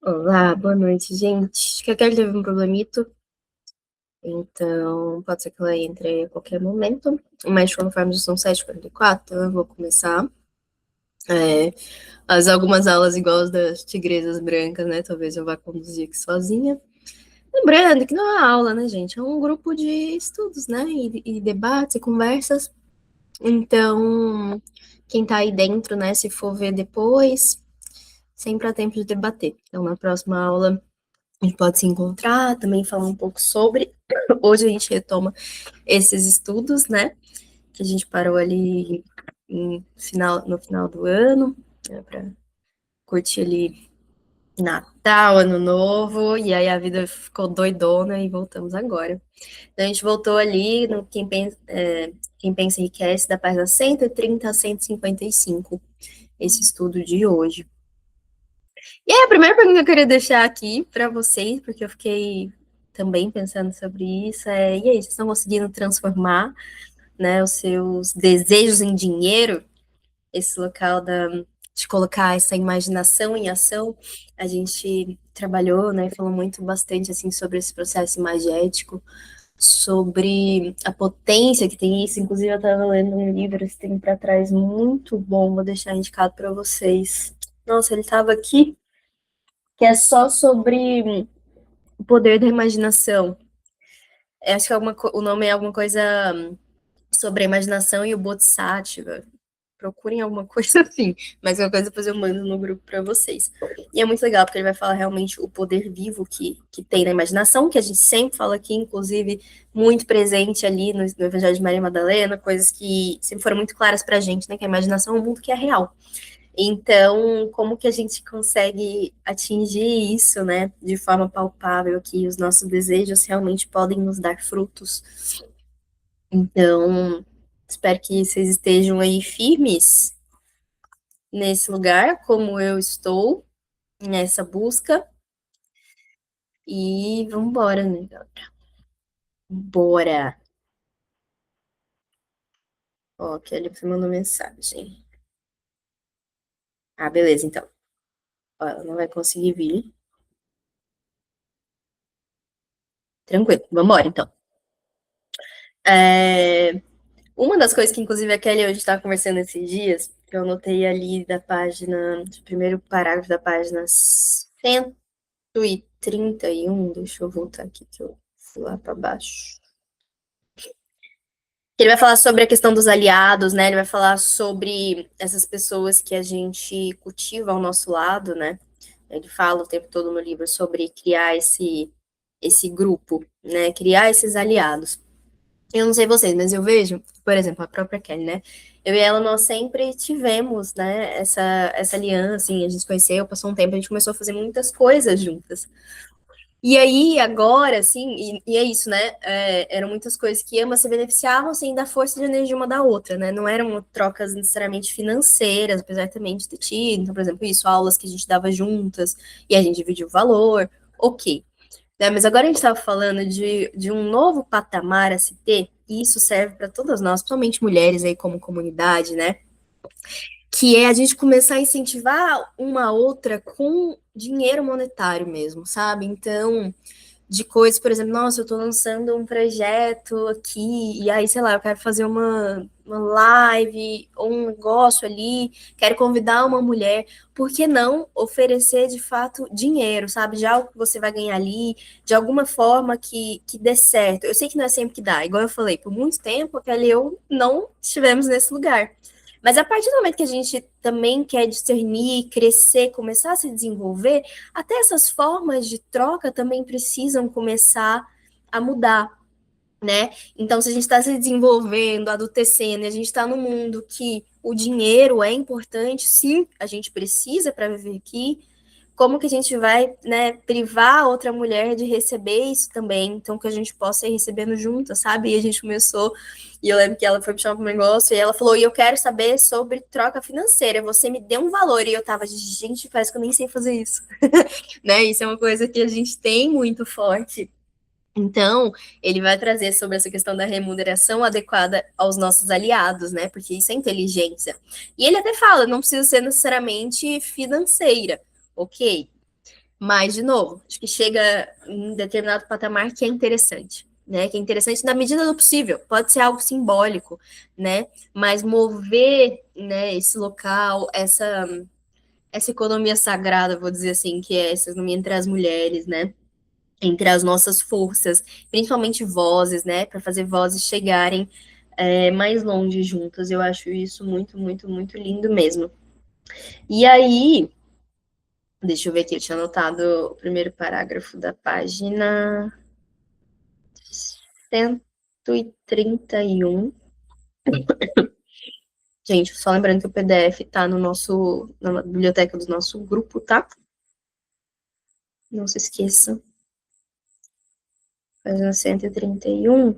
Olá, boa noite, gente. Acho que a Kelly teve um problemito, então pode ser que ela entre a qualquer momento. Mas conforme já são 7h44, então eu vou começar. É, algumas aulas igual as das tigresas brancas, né? Talvez eu vá conduzir aqui sozinha. Lembrando que não é uma aula, né, gente? É um grupo de estudos, né? E debates e conversas. Então, quem tá aí dentro, né, se for ver depois, sempre há tempo de debater. Então, na próxima aula a gente pode se encontrar, também falar um pouco sobre. Hoje a gente retoma esses estudos, né? Que a gente parou ali no final do ano, né, para curtir ali Natal, Ano Novo, e aí a vida ficou doidona e voltamos agora. Então a gente voltou ali no Quem Pensa Enriquece, da página 130 a 155, esse estudo de hoje. E aí, a primeira pergunta que eu queria deixar aqui para vocês, porque eu fiquei também pensando sobre isso, e aí, vocês estão conseguindo transformar, né, os seus desejos em dinheiro? Esse local de colocar essa imaginação em ação? A gente trabalhou, né, falou muito bastante, assim, sobre esse processo imagético, sobre a potência que tem isso. Inclusive, eu estava lendo um livro esse tempo para trás, muito bom, vou deixar indicado para vocês. Nossa, ele estava aqui, que é só sobre o poder da imaginação. Acho que o nome é alguma coisa sobre a imaginação e o Bodhisattva. Procurem alguma coisa assim, mas qualquer coisa depois eu mando no grupo para vocês. E é muito legal, porque ele vai falar realmente o poder vivo que tem na imaginação, que a gente sempre fala aqui, inclusive muito presente ali no Evangelho de Maria Madalena, coisas que sempre foram muito claras para a gente, né? Que a imaginação é um mundo que é real. Então, como que a gente consegue atingir isso, né, de forma palpável, que os nossos desejos realmente podem nos dar frutos? Então, espero que vocês estejam aí firmes nesse lugar, como eu estou, nessa busca. E vamos embora, né, galera? Bora! Ó, Kelly, você mandou mensagem. Ah, beleza, então. Ó, ela não vai conseguir vir. Tranquilo, vamos embora, então. É, Uma das coisas que, inclusive, a Kelly hoje estava conversando esses dias, que eu anotei ali da página, do primeiro parágrafo da página 131, deixa eu voltar aqui, que eu fui lá para baixo. Ele vai falar sobre a questão dos aliados, né? Ele vai falar sobre essas pessoas que a gente cultiva ao nosso lado, né? Ele fala o tempo todo no livro sobre criar esse grupo, né? Criar esses aliados. Eu não sei vocês, mas eu vejo, por exemplo, a própria Kelly, né? Eu e ela, nós sempre tivemos, né, essa aliança, assim, a gente se conheceu, passou um tempo, a gente começou a fazer muitas coisas juntas. E aí, agora, assim, e é isso, né? Eram muitas coisas que ambas se beneficiavam, sem dar força de energia uma da outra, né? Não eram trocas necessariamente financeiras, apesar também de ter tido. Então, por exemplo, isso, aulas que a gente dava juntas e a gente dividia o valor, ok. Né? Mas agora a gente estava falando de um novo patamar a se ter, e isso serve para todas nós, principalmente mulheres aí como comunidade, né? Que é a gente começar a incentivar uma outra com dinheiro monetário mesmo, sabe? Então, de coisas, por exemplo, nossa, eu tô lançando um projeto aqui, e aí, sei lá, eu quero fazer uma live ou um negócio ali, quero convidar uma mulher, por que não oferecer de fato dinheiro, sabe? De algo que você vai ganhar ali, de alguma forma que dê certo. Eu sei que não é sempre que dá, igual eu falei, por muito tempo, a Kelly e eu não estivemos nesse lugar. Mas a partir do momento que a gente também quer discernir, crescer, começar a se desenvolver, até essas formas de troca também precisam começar a mudar, né? Então, se a gente está se desenvolvendo, adultecendo, e a gente está num mundo que o dinheiro é importante, sim, a gente precisa para viver aqui, como que a gente vai, né, privar a outra mulher de receber isso também, então que a gente possa ir recebendo juntas, sabe? E a gente começou, e eu lembro que ela foi me chamar para um negócio, e ela falou, e eu quero saber sobre troca financeira, você me deu um valor, e eu tava, gente, parece que eu nem sei fazer isso, né? Isso é uma coisa que a gente tem muito forte. Então, ele vai trazer sobre essa questão da remuneração adequada aos nossos aliados, né? Porque isso é inteligência. E ele até fala, não precisa ser necessariamente financeira, ok? Mas, de novo, acho que chega em determinado patamar que é interessante, né? Que é interessante na medida do possível. Pode ser algo simbólico, né? Mas mover, né, esse local, essa economia sagrada, vou dizer assim, que é essa economia entre as mulheres, né? Entre as nossas forças, principalmente vozes, né? Para fazer vozes chegarem mais longe juntas. Eu acho isso muito, muito, muito lindo mesmo. E aí, deixa eu ver aqui, eu tinha anotado o primeiro parágrafo da página 131. Gente, só lembrando que o PDF tá no nosso, na biblioteca do nosso grupo, tá? Não se esqueça. Página 131.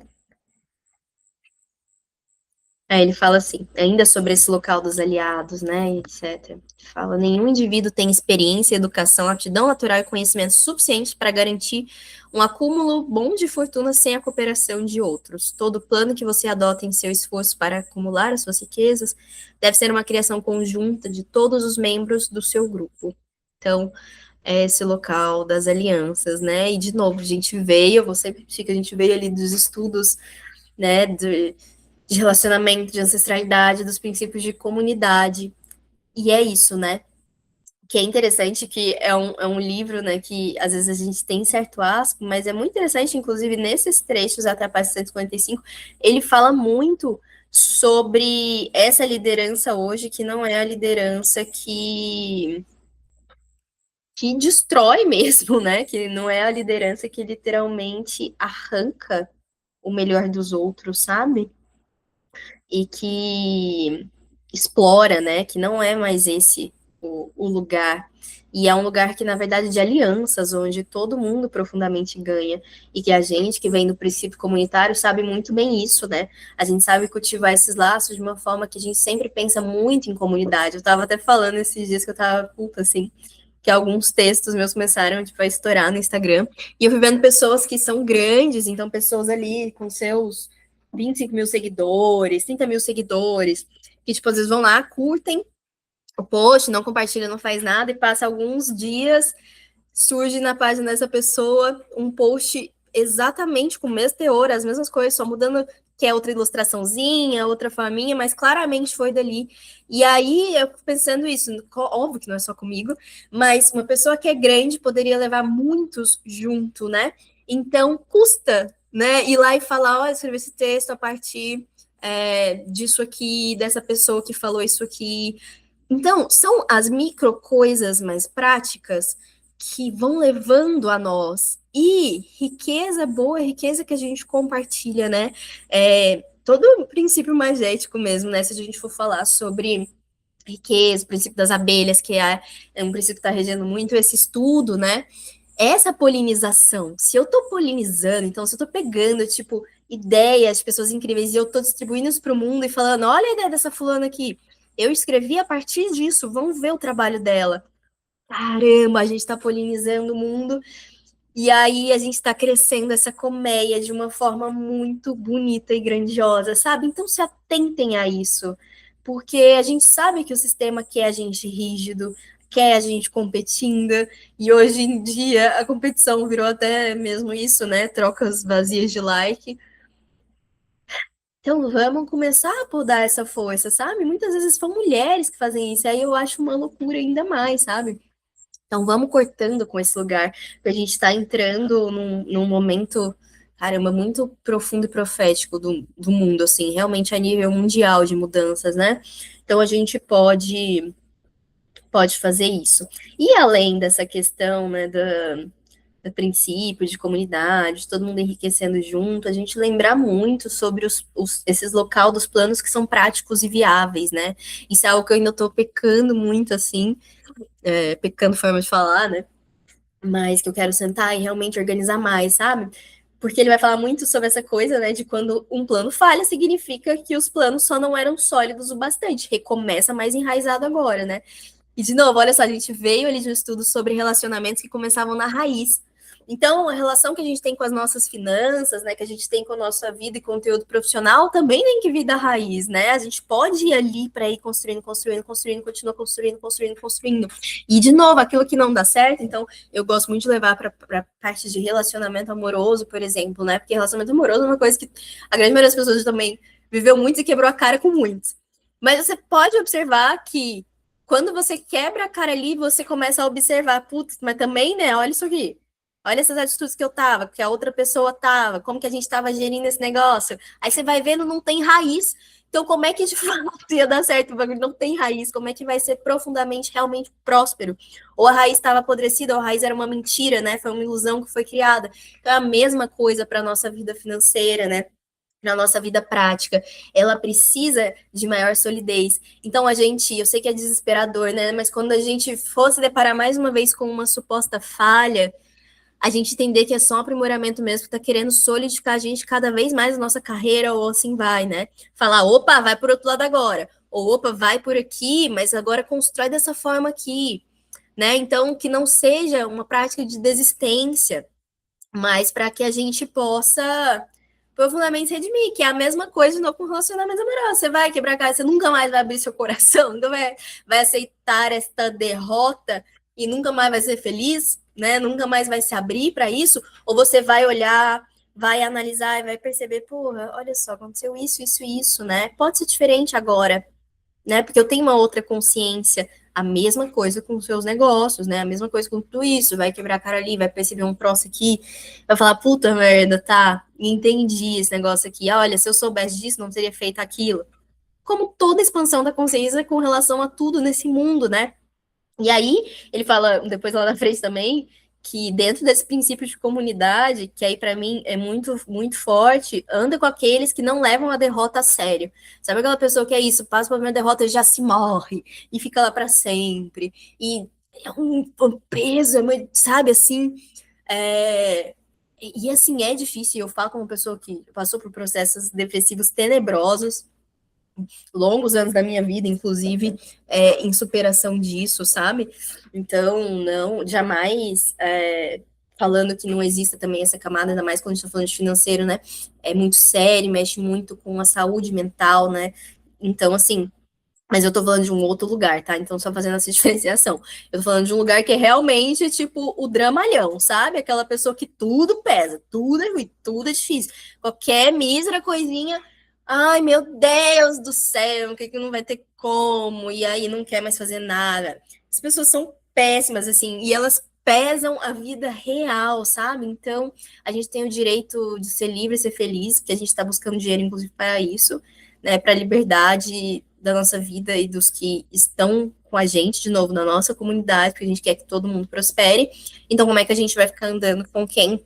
Aí ele fala assim, ainda sobre esse local dos aliados, né, etc. Ele fala, nenhum indivíduo tem experiência, educação, aptidão natural e conhecimento suficientes para garantir um acúmulo bom de fortuna sem a cooperação de outros. Todo plano que você adota em seu esforço para acumular as suas riquezas deve ser uma criação conjunta de todos os membros do seu grupo. Então, é esse local das alianças, né? E, de novo, a gente veio, você que a gente veio ali dos estudos, né, de relacionamento, de ancestralidade, dos princípios de comunidade. E é isso, né? Que é interessante que é um livro, né, que às vezes a gente tem certo asco, mas é muito interessante, inclusive nesses trechos até a página 155, ele fala muito sobre essa liderança hoje, que não é a liderança que destrói mesmo, né? Que não é a liderança que literalmente arranca o melhor dos outros, sabe? E que explora, né? Que não é mais esse o lugar. E é um lugar que, na verdade, de alianças, onde todo mundo profundamente ganha. E que a gente, que vem do princípio comunitário, sabe muito bem isso, né? A gente sabe cultivar esses laços de uma forma que a gente sempre pensa muito em comunidade. Eu tava até falando esses dias que eu tava puta, assim, que alguns textos meus começaram, tipo, a estourar no Instagram. E eu fui vendo pessoas que são grandes, então pessoas ali com seus 25 mil seguidores, 30 mil seguidores, que, tipo, às vezes vão lá, curtem o post, não compartilha, não faz nada, e passa alguns dias, surge na página dessa pessoa um post exatamente com o mesmo teor, as mesmas coisas, só mudando que é outra ilustraçãozinha, outra forminha, mas claramente foi dali. E aí eu fico pensando isso, óbvio que não é só comigo, mas uma pessoa que é grande poderia levar muitos junto, né? Então custa, né? Ir lá e falar, olha, escrever esse texto a partir disso aqui, dessa pessoa que falou isso aqui, então, são as micro coisas mais práticas que vão levando a nós. E riqueza boa, riqueza que a gente compartilha, né? Todo o princípio mais ético mesmo, né? Se a gente for falar sobre riqueza, o princípio das abelhas, que é um princípio que está regendo muito esse estudo, né? Essa polinização, se eu estou polinizando, então se eu estou pegando, tipo, ideias de pessoas incríveis e eu estou distribuindo isso para o mundo e falando, olha a ideia dessa fulana aqui, eu escrevi a partir disso, vamos ver o trabalho dela. Caramba, a gente está polinizando o mundo e aí a gente está crescendo essa colmeia de uma forma muito bonita e grandiosa, sabe? Então se atentem a isso, porque a gente sabe que o sistema quer a gente rígido, quer a gente competindo, e hoje em dia a competição virou até mesmo isso, né? Trocas vazias de like. Então vamos começar a podar essa força, sabe? Muitas vezes são mulheres que fazem isso, aí eu acho uma loucura ainda mais, sabe? Então vamos cortando com esse lugar, porque a gente está entrando num momento, caramba, muito profundo e profético do mundo, assim, realmente a nível mundial de mudanças, né? Então a gente pode fazer isso. E além dessa questão, né, do princípio de comunidade, todo mundo enriquecendo junto, a gente lembrar muito sobre esses local dos planos que são práticos e viáveis, né? Isso é algo que eu ainda estou pecando muito, assim, pecando forma de falar, né? Mas que eu quero sentar e realmente organizar mais, sabe? Porque ele vai falar muito sobre essa coisa, né, de quando um plano falha, significa que os planos só não eram sólidos o bastante. Recomeça mais enraizado agora, né? E, de novo, olha só, a gente veio ali de um estudo sobre relacionamentos que começavam na raiz. Então, a relação que a gente tem com as nossas finanças, né, que a gente tem com a nossa vida e conteúdo profissional, também tem que vir da raiz, né? A gente pode ir ali para ir construindo, construindo, construindo, continua construindo, construindo, construindo. E, de novo, aquilo que não dá certo, então, eu gosto muito de levar para parte de relacionamento amoroso, por exemplo, né? Porque relacionamento amoroso é uma coisa que a grande maioria das pessoas também viveu muito e quebrou a cara com muitos. Mas você pode observar que quando você quebra a cara ali, você começa a observar, putz, mas também, né? Olha isso aqui. Olha essas atitudes que eu tava, que a outra pessoa tava, como que a gente tava gerindo esse negócio. Aí você vai vendo, não tem raiz. Então, como é que de fato ia dar certo? O bagulho não tem raiz. Como é que vai ser profundamente, realmente próspero? Ou a raiz estava apodrecida, ou a raiz era uma mentira, né? Foi uma ilusão que foi criada. Então, é a mesma coisa para a nossa vida financeira, né? Na nossa vida prática, ela precisa de maior solidez. Então a gente, eu sei que é desesperador, né? Mas quando a gente for se deparar mais uma vez com uma suposta falha, a gente entender que é só um aprimoramento mesmo, que tá querendo solidificar a gente cada vez mais na nossa carreira, ou assim vai, né? Falar, opa, vai por outro lado agora. Ou opa, vai por aqui, mas agora constrói dessa forma aqui, né? Então, que não seja uma prática de desistência, mas para que a gente possa profundamente redimir, que é a mesma coisa de novo com relacionamento amoroso. Você vai quebrar a cara, você nunca mais vai abrir seu coração, nunca vai aceitar esta derrota e nunca mais vai ser feliz, né? Nunca mais vai se abrir para isso, ou você vai olhar, vai analisar e vai perceber, porra, olha só, aconteceu isso, isso e isso, né? Pode ser diferente agora, né? Porque eu tenho uma outra consciência. A mesma coisa com os seus negócios, né? A mesma coisa com tudo isso. Vai quebrar a cara ali, vai perceber um troço aqui, vai falar, puta merda, tá, entendi esse negócio aqui. Olha, se eu soubesse disso, não teria feito aquilo. Como toda expansão da consciência com relação a tudo nesse mundo, né? E aí, ele fala, depois lá na frente também, que dentro desse princípio de comunidade, que aí para mim é muito, muito forte, anda com aqueles que não levam a derrota a sério. Sabe aquela pessoa que é isso, passa por uma derrota e já se morre, e fica lá para sempre, e é um peso, sabe assim? É... E assim, é difícil. Eu falo como uma pessoa que passou por processos depressivos tenebrosos, longos anos da minha vida, inclusive, em superação disso, sabe? Então, não, jamais falando que não exista também essa camada, ainda mais quando a gente está falando de financeiro, né? É muito sério, mexe muito com a saúde mental, né? Então, assim, mas eu tô falando de um outro lugar, tá? Então, só fazendo essa diferenciação. Eu tô falando de um lugar que é realmente, tipo, o dramalhão, sabe? Aquela pessoa que tudo pesa, tudo é ruim, tudo é difícil. Qualquer mísera coisinha, ai, meu Deus do céu, o que que não vai ter como? E aí não quer mais fazer nada. As pessoas são péssimas, assim, e elas pesam a vida real, sabe? Então, a gente tem o direito de ser livre, ser feliz, porque a gente tá buscando dinheiro, inclusive, para isso, né? Para a liberdade da nossa vida e dos que estão com a gente, de novo, na nossa comunidade, porque a gente quer que todo mundo prospere. Então, como é que a gente vai ficar andando com quem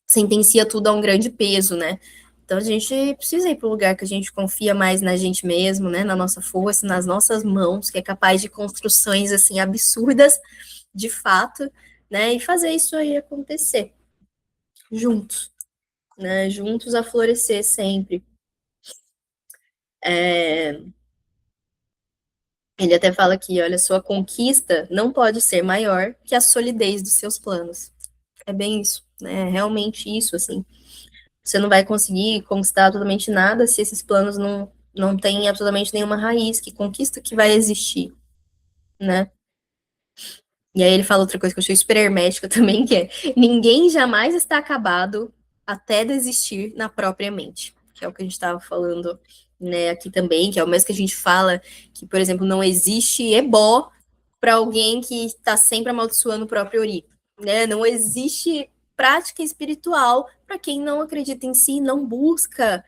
sentencia tudo a um grande peso, né? Então, a gente precisa ir para o lugar que a gente confia mais na gente mesmo, né? Na nossa força, nas nossas mãos, que é capaz de construções, assim, absurdas, de fato, né? E fazer isso aí acontecer, juntos, né? Juntos a florescer sempre. É, ele até fala aqui, olha, sua conquista não pode ser maior que a solidez dos seus planos. É bem isso, né? É realmente isso, assim. Você não vai conseguir conquistar absolutamente nada se esses planos não têm absolutamente nenhuma raiz. Que conquista que vai existir, né? E aí ele fala outra coisa que eu achei super hermética também, que é ninguém jamais está acabado até desistir na própria mente. Que é o que a gente estava falando, né, aqui também, que é o mesmo que a gente fala que, por exemplo, não existe ebó para alguém que está sempre amaldiçoando o próprio Ori, né? Não existe prática espiritual para quem não acredita em si, não busca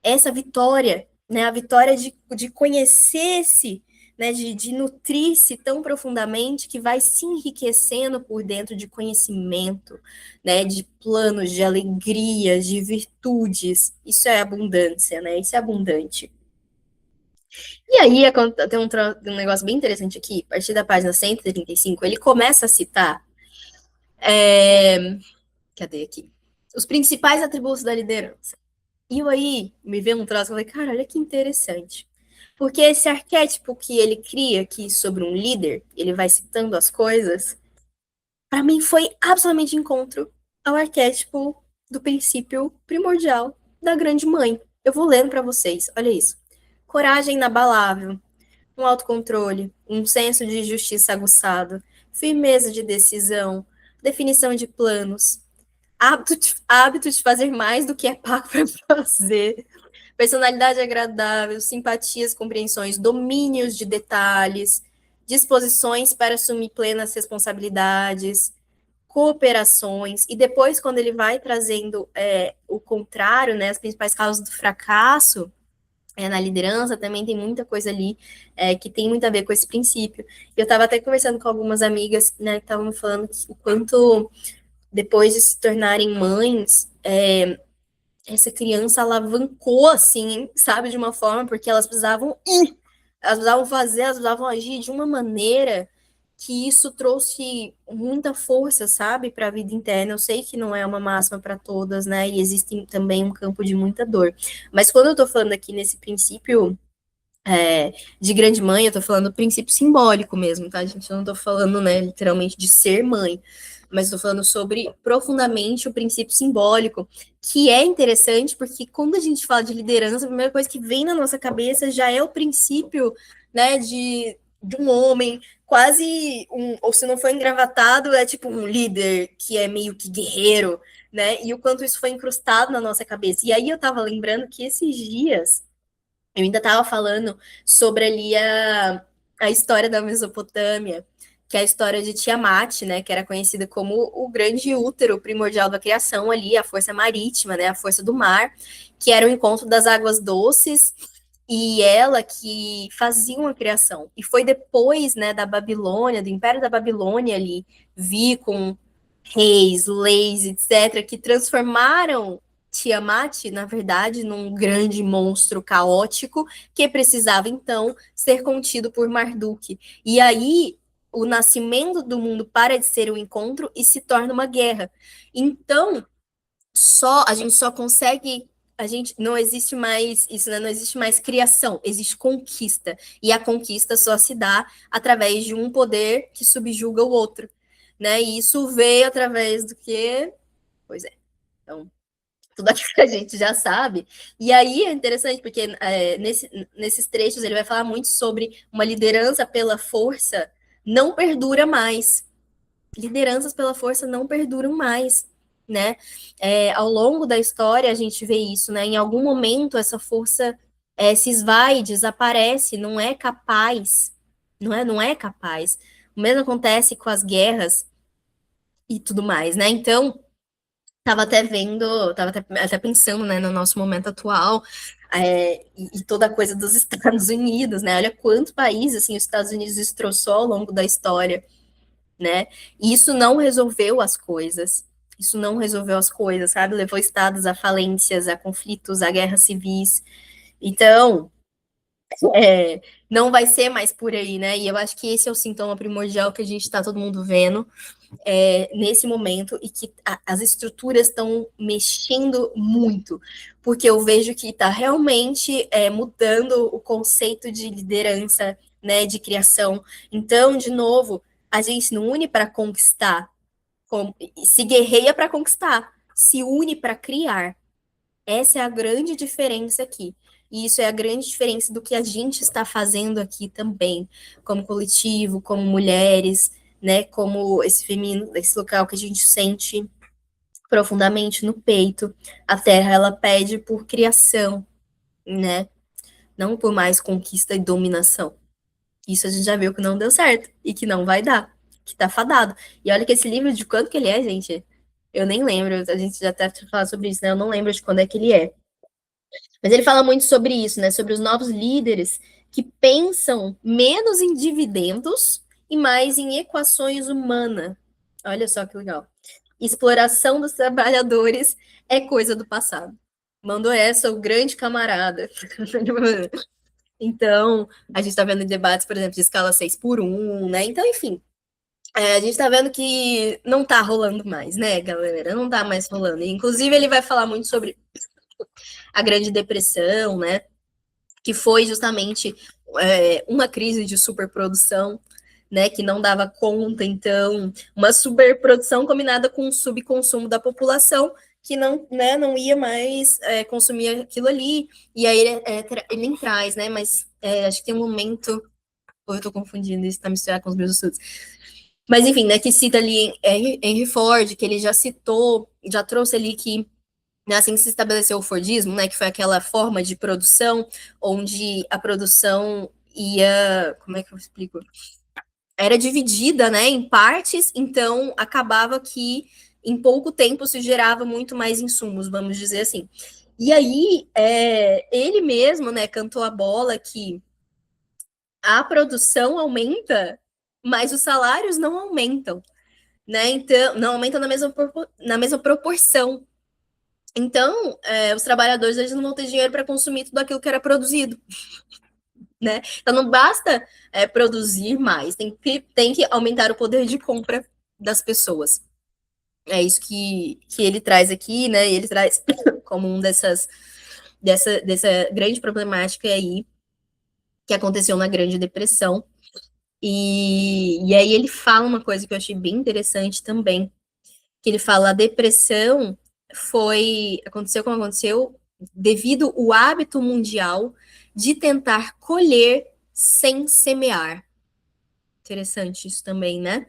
essa vitória, né? A vitória de conhecer-se, né? De nutrir-se tão profundamente que vai se enriquecendo por dentro de conhecimento, né? De planos, de alegrias, de virtudes. Isso é abundância, né? Isso é abundante. E aí tem um negócio bem interessante aqui, a partir da página 135, ele começa a citar. Cadê aqui? Os principais atributos da liderança. E eu aí me veio um troço, eu falei, cara, olha que interessante. Porque esse arquétipo que ele cria aqui sobre um líder, ele vai citando as coisas, para mim foi absolutamente encontro. ao arquétipo do princípio primordial da grande mãe. Eu vou lendo para vocês, olha isso. Coragem inabalável, um autocontrole, um senso de justiça aguçado, firmeza de decisão, definição de planos, hábito de fazer mais do que é pago para fazer, personalidade agradável, simpatias, compreensões, domínios de detalhes, disposições para assumir plenas responsabilidades, cooperações, e depois, quando ele vai trazendo o contrário, né, as principais causas do fracasso na liderança, também tem muita coisa ali que tem muito a ver com esse princípio. Eu estava até conversando com algumas amigas, né, que estavam me falando que o quanto, depois de se tornarem mães, essa criança alavancou, assim, sabe, de uma forma, porque elas precisavam ir, elas precisavam fazer, elas precisavam agir de uma maneira que isso trouxe muita força, sabe, para a vida interna. Eu sei que não é uma máxima para todas, né, e existe também um campo de muita dor. Mas quando eu tô falando aqui nesse princípio de grande mãe, eu tô falando do princípio simbólico mesmo, tá, gente? Eu não tô falando, né, literalmente de ser mãe, mas tô falando sobre profundamente o princípio simbólico, que é interessante porque quando a gente fala de liderança, a primeira coisa que vem na nossa cabeça já é o princípio, né, de um homem, quase ou se não for engravatado, é tipo um líder que é meio que guerreiro, né? E o quanto isso foi incrustado na nossa cabeça. E aí eu tava lembrando que esses dias eu ainda estava falando sobre ali a história da Mesopotâmia, que é a história de Tiamat, né, que era conhecida como o grande útero primordial da criação ali, a força marítima, né, a força do mar, que era o encontro das águas doces e ela que fazia uma criação. E foi depois, né, da Babilônia, do Império da Babilônia ali, vir com reis, leis, etc., que transformaram Tiamat, na verdade, num grande monstro caótico que precisava, então, ser contido por Marduk. E aí, o nascimento do mundo para de ser um encontro e se torna uma guerra. Então, a gente só consegue a gente não existe mais isso, né? Não existe mais criação, existe conquista. E a conquista só se dá através de um poder que subjuga o outro, né? E isso veio através do que, pois é. Então, tudo aquilo que a gente já sabe. E aí é interessante porque nesses trechos ele vai falar muito sobre uma liderança pela força não perdura mais, lideranças pela força não perduram mais, né? Ao longo da história a gente vê isso, né? Em algum momento essa força se esvai, desaparece, não é capaz, não é capaz. O mesmo acontece com as guerras e tudo mais, né? Então, tava até vendo, tava até pensando, né, no nosso momento atual, e toda a coisa dos Estados Unidos, né? Olha quanto país, assim, os Estados Unidos destroçou ao longo da história, né? E isso não resolveu as coisas. Isso não resolveu as coisas, sabe? Levou estados a falências, a conflitos, a guerras civis. Então, é, não vai ser mais por aí, né? E eu acho que esse é o sintoma primordial que a gente está todo mundo vendo nesse momento e que as estruturas estão mexendo muito, porque eu vejo que está realmente mudando o conceito de liderança, né, de criação. Então, de novo, a gente não une para conquistar, se guerreia para conquistar, se une para criar. Essa é a grande diferença aqui. E isso é a grande diferença do que a gente está fazendo aqui também, como coletivo, como mulheres, né? Como esse feminino, esse local que a gente sente profundamente no peito. A terra, ela pede por criação, né? Não por mais conquista e dominação. Isso a gente já viu que não deu certo e que não vai dar, que tá fadado. E olha que esse livro, de quanto que ele é, gente? Eu nem lembro, a gente já até falou sobre isso, né? Eu não lembro de quando é que ele é. Mas ele fala muito sobre isso, né? Sobre os novos líderes que pensam menos em dividendos e mais em equações humanas. Olha só que legal. Exploração dos trabalhadores é coisa do passado. Mandou essa o grande camarada. Então, a gente está vendo debates, por exemplo, de escala 6 por um, né? Então, enfim, a gente está vendo que não está rolando mais, né, galera? Não está mais rolando. Inclusive, ele vai falar muito sobre a Grande Depressão, né? Que foi justamente uma crise de superprodução, né, que não dava conta, então, uma superprodução combinada com um subconsumo da população, que não, né, não ia mais consumir aquilo ali, e aí ele nem traz, né, mas acho que tem um momento, ou eu tô confundindo isso, tá misturado com os meus estudos, mas enfim, né, que cita ali Henry Ford, que ele já citou, já trouxe ali que né, assim que se estabeleceu o Fordismo, né, que foi aquela forma de produção onde a produção ia, como é que eu explico? Era dividida, né, em partes, então acabava que em pouco tempo se gerava muito mais insumos, vamos dizer assim. E aí, ele mesmo, né, cantou a bola que a produção aumenta, mas os salários não aumentam, né? Então, não aumentam na mesma proporção. Então, os trabalhadores eles não vão ter dinheiro para consumir tudo aquilo que era produzido, né? Então, não basta produzir mais, tem que aumentar o poder de compra das pessoas. É isso que ele traz aqui, né? E ele traz como um dessa grande problemática aí que aconteceu na Grande Depressão. E aí ele fala uma coisa que eu achei bem interessante também, que ele fala a depressão aconteceu como aconteceu devido ao hábito mundial de tentar colher sem semear. Interessante isso também, né?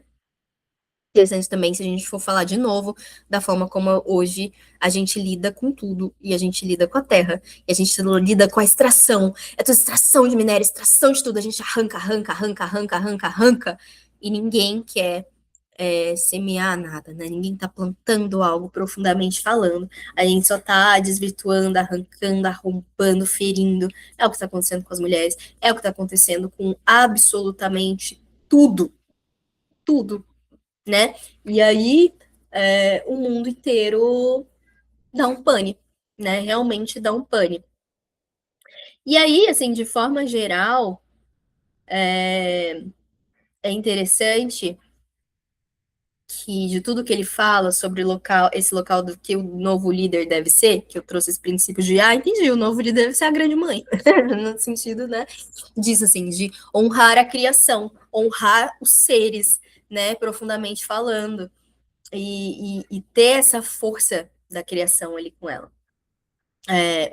Interessante também se a gente for falar de novo da forma como hoje a gente lida com tudo e a gente lida com a terra e a gente lida com a extração. É toda extração de minério, extração de tudo. A gente arranca, arranca, arranca, arranca, arranca, arranca e ninguém quer semear nada, né? Ninguém tá plantando algo profundamente falando. A gente só tá desvirtuando, arrancando, arrombando, ferindo. É o que está acontecendo com as mulheres, é o que está acontecendo com absolutamente tudo, tudo, né? E aí o mundo inteiro dá um pane, né? Realmente dá um pane. E aí, assim, de forma geral, é interessante que de tudo que ele fala sobre esse local do que o novo líder deve ser, que eu trouxe esse princípio de, entendi, o novo líder deve ser a grande mãe, no sentido, né, disso assim, de honrar a criação, honrar os seres, né, profundamente falando, e ter essa força da criação ali com ela.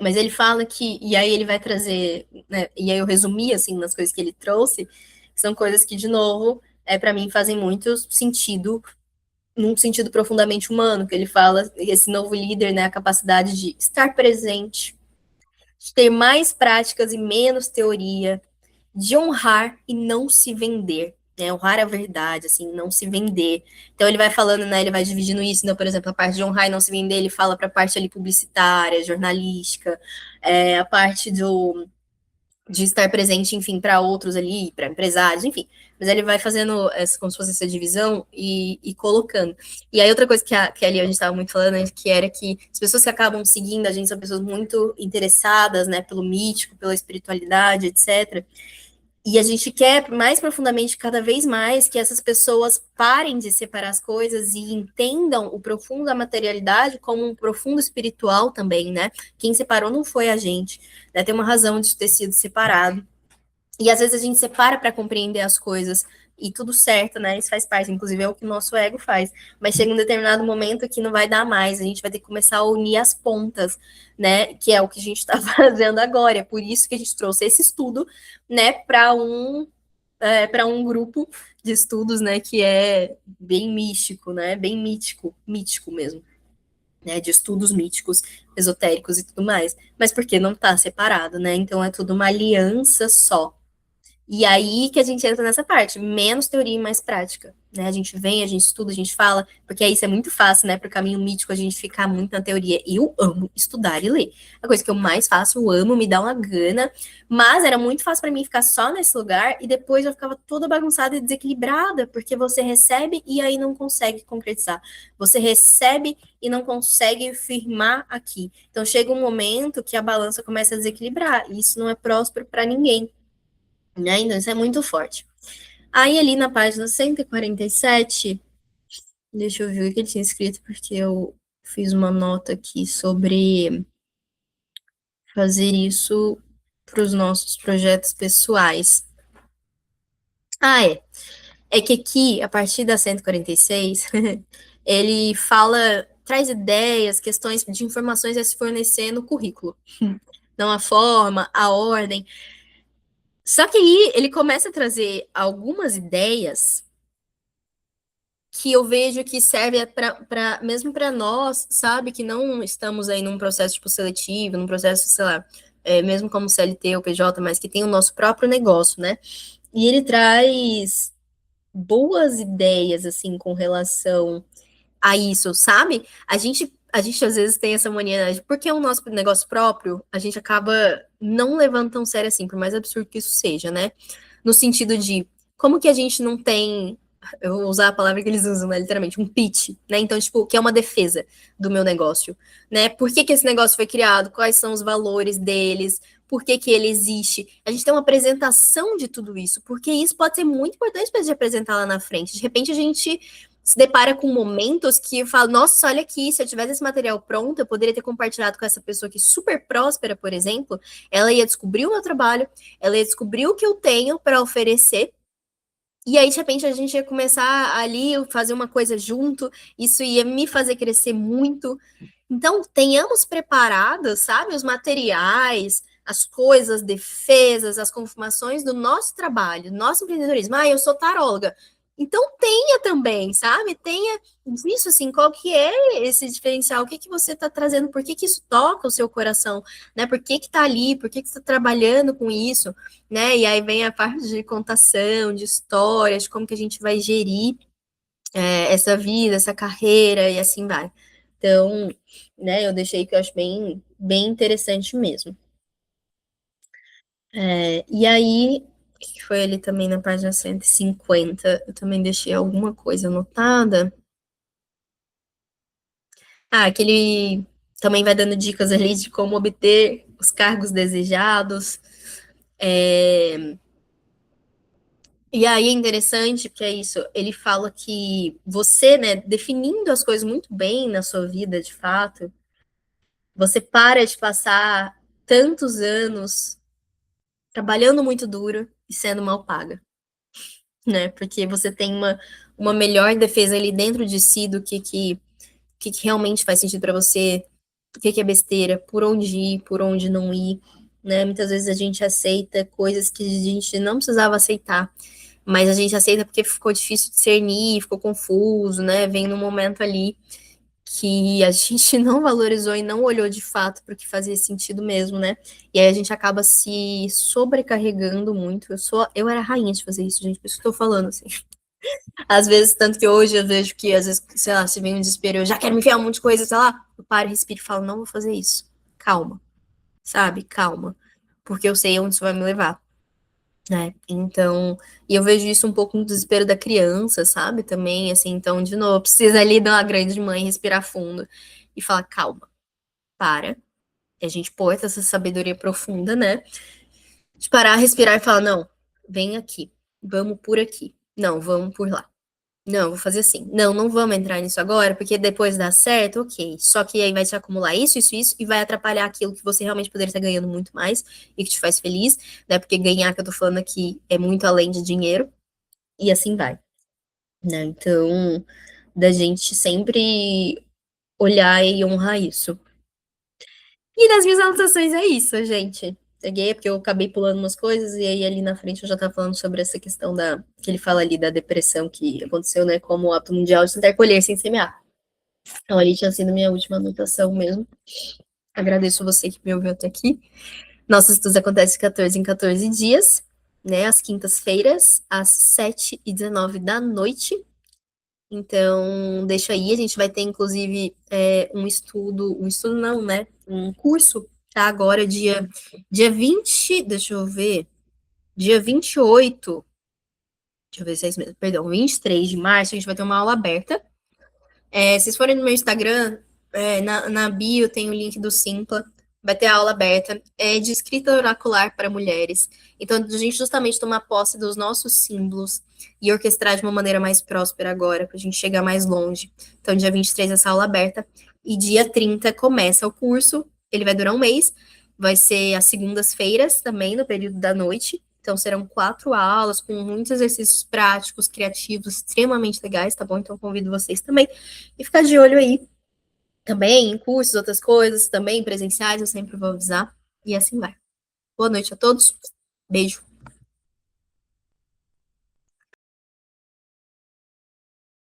Mas ele fala que, e aí ele vai trazer, né, e aí eu resumi, assim, nas coisas que ele trouxe, são coisas que, de novo, para mim fazem muito sentido num sentido profundamente humano, que ele fala, esse novo líder, né, a capacidade de estar presente, de ter mais práticas e menos teoria, de honrar e não se vender, né, honrar a verdade, assim, não se vender. Então ele vai falando, né, ele vai dividindo isso, então, por exemplo, a parte de honrar e não se vender, ele fala para a parte ali publicitária, jornalística, a parte de estar presente, enfim, para outros ali, para empresários, enfim. Mas ele vai fazendo como se fosse essa divisão e colocando. E aí, outra coisa que ali a gente estava muito falando, né, que era que as pessoas que acabam seguindo a gente são pessoas muito interessadas, né, pelo mítico, pela espiritualidade, etc. E a gente quer mais profundamente, cada vez mais, que essas pessoas parem de separar as coisas e entendam o profundo da materialidade como um profundo espiritual também, né? Quem separou não foi a gente, né? Tem uma razão de ter sido separado. E às vezes a gente separa para compreender as coisas e tudo certo, né? Isso faz parte, inclusive é o que o nosso ego faz. Mas chega um determinado momento que não vai dar mais, a gente vai ter que começar a unir as pontas, né? Que é o que a gente está fazendo agora. É por isso que a gente trouxe esse estudo, né, para um grupo de estudos, né, que é bem místico, né? Bem mítico, mítico mesmo. Né, de estudos míticos, esotéricos e tudo mais, mas porque não está separado, né? Então é tudo uma aliança só. E aí que a gente entra nessa parte, menos teoria e mais prática, né? A gente vem, a gente estuda, a gente fala, porque aí isso é muito fácil, né? Para o caminho mítico a gente ficar muito na teoria. E eu amo estudar e ler. A coisa que eu mais faço, eu amo, me dá uma gana, mas era muito fácil para mim ficar só nesse lugar e depois eu ficava toda bagunçada e desequilibrada, porque você recebe e aí não consegue concretizar. Você recebe e não consegue firmar aqui. Então chega um momento que a balança começa a desequilibrar, e isso não é próspero para ninguém, né? Então, isso é muito forte. Aí, ali na página 147, deixa eu ver o que ele tinha escrito, porque eu fiz uma nota aqui sobre fazer isso para os nossos projetos pessoais. Ah, é. É que aqui, a partir da 146, ele fala, traz ideias, questões de informações a se fornecer no currículo. Não a forma, a ordem. Só que aí ele começa a trazer algumas ideias que eu vejo que serve para mesmo para nós, sabe, que não estamos aí num processo tipo seletivo, num processo, sei lá, mesmo como CLT ou PJ, mas que tem o nosso próprio negócio, né? E ele traz boas ideias assim com relação a isso, sabe? A gente às vezes tem essa mania, porque é o nosso negócio próprio, a gente acaba não levando tão sério assim, por mais absurdo que isso seja, né? No sentido de como que a gente não tem, eu vou usar a palavra que eles usam, né, literalmente, um pitch, né? Então, tipo, que é uma defesa do meu negócio, né? Por que que esse negócio foi criado? Quais são os valores deles? Por que que ele existe? A gente tem uma apresentação de tudo isso, porque isso pode ser muito importante para a gente apresentar lá na frente. De repente, a gente se depara com momentos que eu falo, nossa, olha aqui, se eu tivesse esse material pronto, eu poderia ter compartilhado com essa pessoa que é super próspera, por exemplo, ela ia descobrir o meu trabalho, ela ia descobrir o que eu tenho para oferecer, e aí, de repente, a gente ia começar ali fazer uma coisa junto, isso ia me fazer crescer muito. Então, tenhamos preparados, sabe, os materiais, as coisas, as defesas, as confirmações do nosso trabalho, do nosso empreendedorismo. Ah, eu sou taróloga. Então, tenha também, sabe? Tenha isso, assim, qual que é esse diferencial? O que que você está trazendo? Por que que isso toca o seu coração? Né? Por que que tá ali? Por que que você está trabalhando com isso? Né? E aí vem a parte de contação, de histórias, de como que a gente vai gerir essa vida, essa carreira e assim vai. Então, né, eu deixei que eu acho bem, bem interessante mesmo. E aí, que foi ali também na página 150, eu também deixei alguma coisa anotada. Ah, que ele também vai dando dicas ali de como obter os cargos desejados. É, e aí é interessante, porque é isso, ele fala que você, né, definindo as coisas muito bem na sua vida, de fato, você para de passar tantos anos trabalhando muito duro e sendo mal paga, né? Porque você tem uma melhor defesa ali dentro de si do que realmente faz sentido para você, o que é besteira, por onde ir, por onde não ir, né? Muitas vezes a gente aceita coisas que a gente não precisava aceitar, mas a gente aceita porque ficou difícil discernir, ficou confuso, né? Vem num momento ali que a gente não valorizou e não olhou de fato para o que fazia sentido mesmo, né? E aí a gente acaba se sobrecarregando muito. Eu era rainha de fazer isso, gente, por isso que eu tô falando, assim. Às vezes, tanto que hoje eu vejo que, às vezes, sei lá, se vem um desespero, eu já quero me enfiar um monte de coisa, sei lá, eu paro, respiro e falo, não vou fazer isso. Calma, sabe? Calma. Porque eu sei onde isso vai me levar, né? Então, e eu vejo isso um pouco no desespero da criança, sabe? Também, assim, então, de novo, precisa ali dar uma grande mãe, respirar fundo e falar, calma, para. E a gente porta essa sabedoria profunda, né? De parar, respirar e falar, não, vem aqui, vamos por aqui. Não, vamos por lá. Não, vou fazer assim. Não, não vamos entrar nisso agora, porque depois dá certo, ok. Só que aí vai te acumular isso, e vai atrapalhar aquilo que você realmente poderia estar ganhando muito mais e que te faz feliz, né? Porque ganhar, que eu tô falando aqui, é muito além de dinheiro, e assim vai, né? Então, da gente sempre olhar e honrar isso. E das minhas anotações é isso, gente. Peguei, porque eu acabei pulando umas coisas, e aí ali na frente eu já tava falando sobre essa questão que ele fala ali da depressão que aconteceu, né, como o ato mundial de tentar colher sem semear. Então ali tinha sido minha última anotação mesmo. Agradeço você que me ouviu até aqui. Nossos estudos acontecem de 14 em 14 dias, né, às quintas-feiras, às 7h19 da noite. Então, deixa aí, a gente vai ter, inclusive, um estudo não, né? Um curso, tá? Agora, dia 20, deixa eu ver, dia 28, deixa eu ver se é isso mesmo, perdão, 23 de março, a gente vai ter uma aula aberta. Se vocês forem no meu Instagram, na bio tem o link do Simpla, vai ter a aula aberta, de escrita oracular para mulheres. Então, a gente justamente tomar posse dos nossos símbolos e orquestrar de uma maneira mais próspera agora, para a gente chegar mais longe. Então, dia 23 essa aula aberta, e dia 30 começa o curso, ele vai durar um mês, vai ser às segundas-feiras também, no período da noite, Então, serão 4 aulas com muitos exercícios práticos, criativos, extremamente legais, tá bom? Então, convido vocês também e ficar de olho aí também em cursos, outras coisas, também presenciais, eu sempre vou avisar. E assim vai. Boa noite a todos. Beijo.